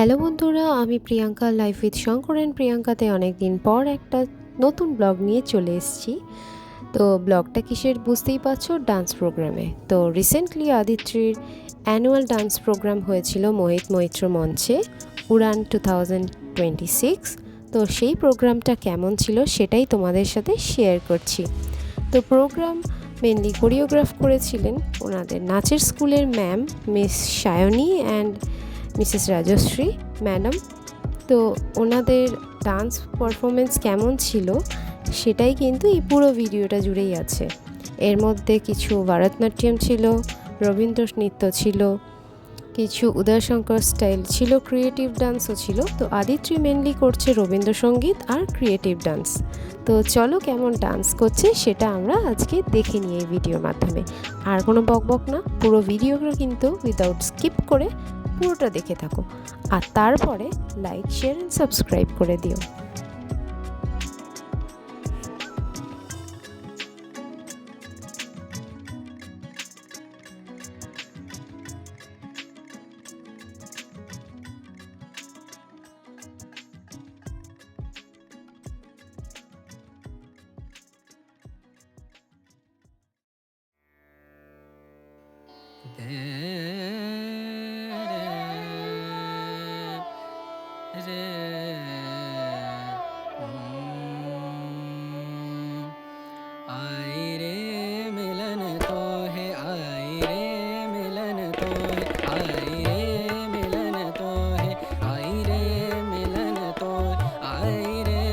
Hello বন্ধুরা, আমি Priyanka life with Shankar and প্রিয়াঙ্কাতে অনেক দিন পর একটা নতুন ব্লগ নিয়ে চলে এসেছি। তো ব্লগটা কিসের বুঝতেই পারছো, ডান্স প্রোগ্রামে। তো রিসেন্টলি আদিত্রির অ্যানুয়াল ডান্স প্রোগ্রাম হয়েছিল মোহিত মৈত্র মঞ্চে, উড়ান 2026। তো সেই প্রোগ্রামটা কেমন ছিল সেটাই তোমাদের সাথে শেয়ার করছি। তো প্রোগ্রাম মেনলি কোরিওগ্রাফ করেছিলেন ওনাদের নাচের স্কুলের ma'am miss Sayani and Mrs Rajashree madam. তো ওনাদের ডান্স পারফরমেন্স কেমন ছিল সেটাই কিন্তু এই পুরো ভিডিওটা জুড়েই আছে। এর মধ্যে কিছু ভারতনাট্যম ছিল, রবীন্দ্র নৃত্য ছিল, কিছু উদয়শঙ্কর স্টাইল ছিল, ক্রিয়েটিভ ডান্সও ছিল। তো আদিত্রি মেনলি করছে রবীন্দ্রসঙ্গীত আর ক্রিয়েটিভ ডান্স। তো চলো কেমন ডান্স করছে সেটা আমরা আজকে দেখে নিই এই ভিডিওর মাধ্যমে। আর কোনো বকবক না, পুরো ভিডিওটা কিন্তু উইদাউট স্কিপ করে পুরোটা দেখে থাকো, আর তারপরে লাইক, শেয়ার অ্যান্ড সাবস্ক্রাইব করে দিও। आई रे मिलन तो है, आई रे मिलन तो है, आई रे मिलन तो है, आई रे मिलन तो है, आई रे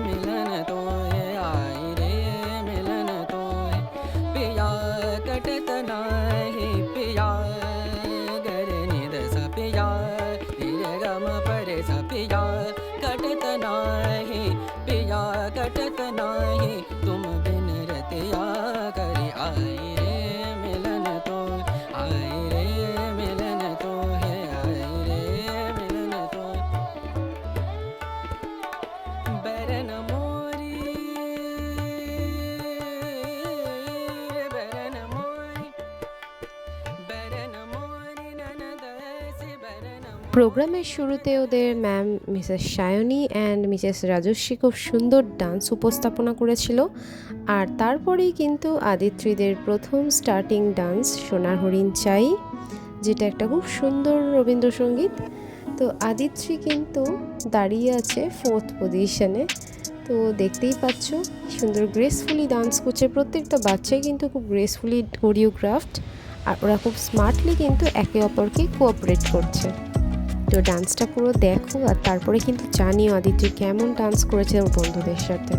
मिलन तो है, आई रे मिलन तो है। पिया कटत नाही पिया, गर निद स पिया, रे गम पर स पिया, कटत नाही पिया, कटत नाही तुम बिन रतिया करी। आई रे मिलन तो, आई रे मिलन तो है, आई रे मिलन तो। बरन मोरी, बरन मोरी, बरन मोरी ननद से बरन। প্রোগ্রামের শুরুতে ওদের ma'am Mrs Sayani and Mrs Rajasvi খুব সুন্দর ডান্স উপস্থাপনা করেছিল। আর তারপরেই কিন্তু আদিত্রিদের প্রথম স্টার্টিং ডান্স সোনার হরিণ চাই, যেটা একটা খুব সুন্দর রবীন্দ্রসঙ্গীত। তো আদিত্রি কিন্তু দাঁড়িয়ে আছে 4th পজিশনে। তো দেখতেই পাচ্ছ সুন্দর গ্রেসফুলি ডান্স করছে, প্রত্যেকটা বাচ্চাই কিন্তু খুব গ্রেসফুলি কোরিওগ্রাফড, আর ওরা খুব স্মার্টলি কিন্তু একে অপরকে কোঅপারেট করছে। তো ডান্সটা পুরো দেখো, আর তারপরে কিন্তু জানিও আদিত্য কেমন ডান্স করেছে ওর বন্ধুদের সাথে।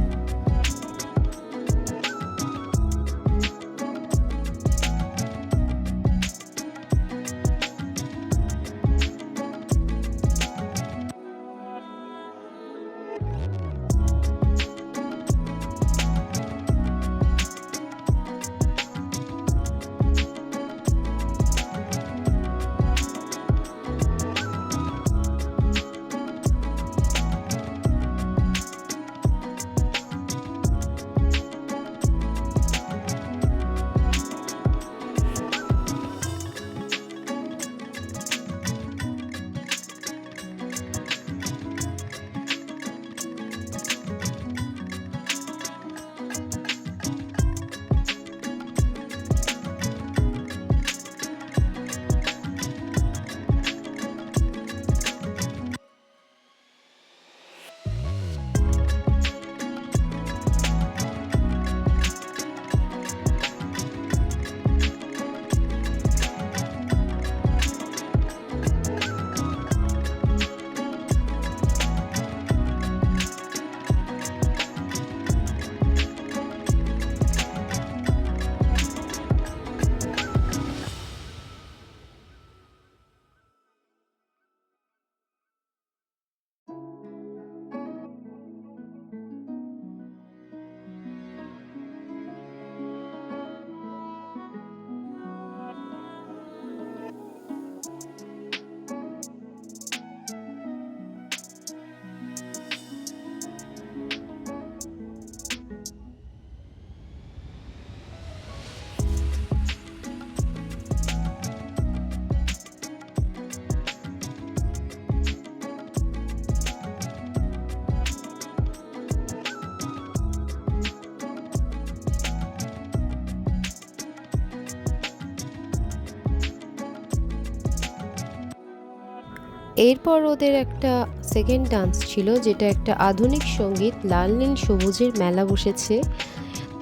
এরপর ওদের একটা সেকেন্ড ডান্স ছিল, যেটা একটা আধুনিক সঙ্গীত লাল নীল সবুজের মেলা বসেছে।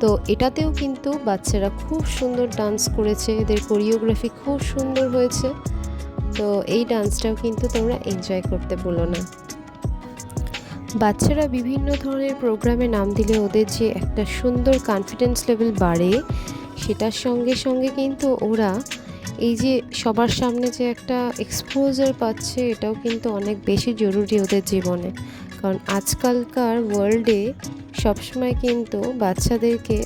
তো এটাতেও কিন্তু বাচ্চারা খুব সুন্দর ডান্স করেছে, এদের কোরিওগ্রাফি খুব সুন্দর হয়েছে। তো এই ডান্সটাও কিন্তু তোমরা এনজয় করতে ভুলো না। বাচ্চারা বিভিন্ন ধরনের প্রোগ্রামে নাম দিলে ওদের যে একটা সুন্দর কনফিডেন্স লেভেল বাড়ে, সেটার সঙ্গে সঙ্গে কিন্তু ওরা এই যে সবার সামনে যে একটা এক্সপোজার পাচ্ছে, এটাও কিন্তু অনেক বেশি জরুরি ওদের জীবনে। কারণ আজকালকার ওয়ার্ল্ডে সবসময় কিন্তু বাচ্চাদেরকে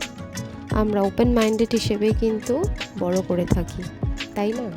আমরা ওপেন মাইন্ডেড হিসেবেই কিন্তু বড় করে থাকি, তাই না?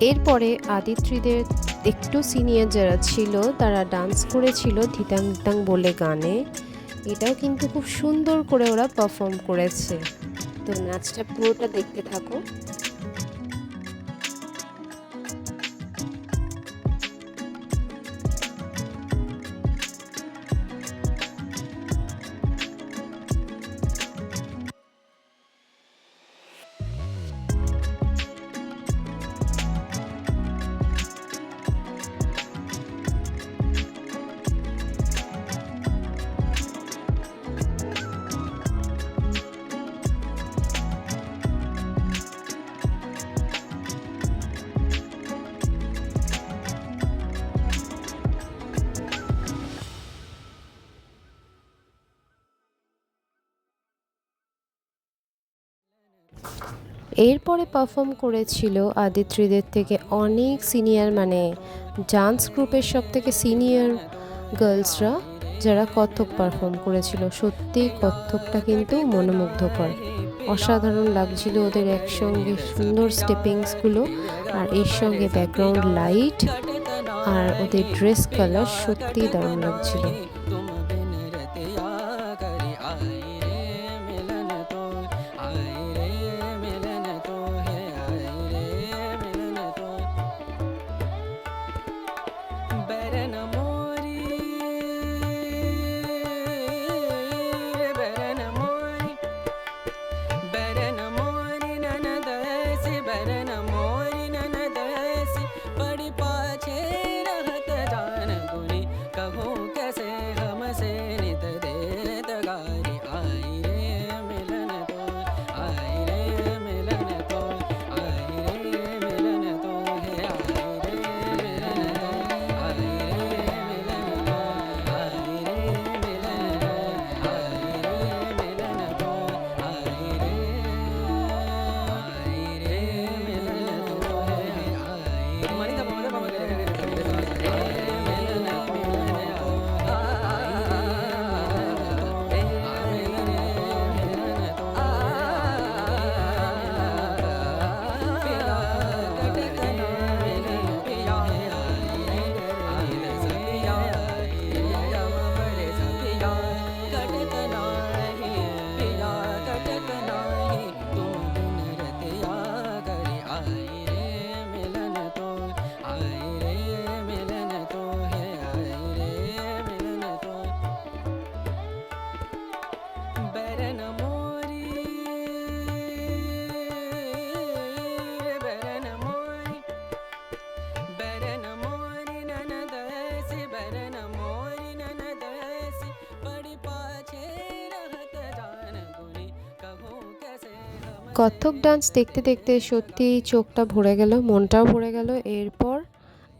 এরপরে আদিত্রীদের একটু সিনিয়র যারা ছিল তারা ডান্স করেছিল ধিতাং ধিতাং বলে গানে। এটাও কিন্তু খুব সুন্দর করে ওরা পারফর্ম করেছে। তো নাচটা পুরোটা দেখতে থাকো। এরপরে পারফর্ম করেছিল আদিত্রীদের থেকে অনেক সিনিয়র, মানে ডান্স গ্রুপের সব থেকে সিনিয়র গার্লসরা, যারা কত্থক পারফর্ম করেছিল। সত্যি কত্থকটা কিন্তু মনোমুগ্ধকর। অসাধারণ লাগছিল ওদের একসঙ্গে সুন্দর স্টেপিংসগুলো, আর এর সঙ্গে ব্যাকগ্রাউন্ড লাইট আর ওদের ড্রেস কালার সত্যিই দারুণ লাগছিল। तुम बिन रतिया करी आई रे मिलन तो आई रे मिलन तो है आई रे मिलन तो बरन मोरी बरन मोरी बरन मोरी ननदसी बरन मोरी ननदसी बड़ी पाछे रहत जान गुनी कहूँ कैसे हमसे नित देत गारी आई रे मिलन तो आई रे मिलन तो आई रे मिलन तो है आई रे मिलन तो आई रे मिलन तो आई रे मिलन तो आई रे मिलन तो आई रे मिलन तो है आई मणि का पमरे पमरे बरन मोरी बरन मोरी बरन मोरी ननदसी बरन मोरी ननदसी बड़ी पाछे रहत जान गुनी कहूँ कैसे हम কত্থক ডান্স দেখতে দেখতে সত্যি চোখটা ভরে গেল, মনটাও ভরে গেল। এরপর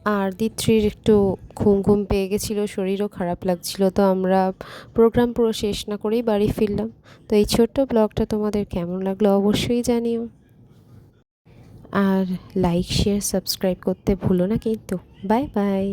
আর দিত্রির একটু ঘুম ঘুম পেয়ে গেছিলো, শরীরও খারাপ লাগছিল, তো আমরা প্রোগ্রাম পুরো শেষ না করেই বাড়ি ফিরলাম। তো এই ছোট্ট ব্লগটা তোমাদের কেমন লাগলো অবশ্যই জানিও, আর লাইক শেয়ার সাবস্ক্রাইব করতে ভুলো না কিন্তু। Bye bye.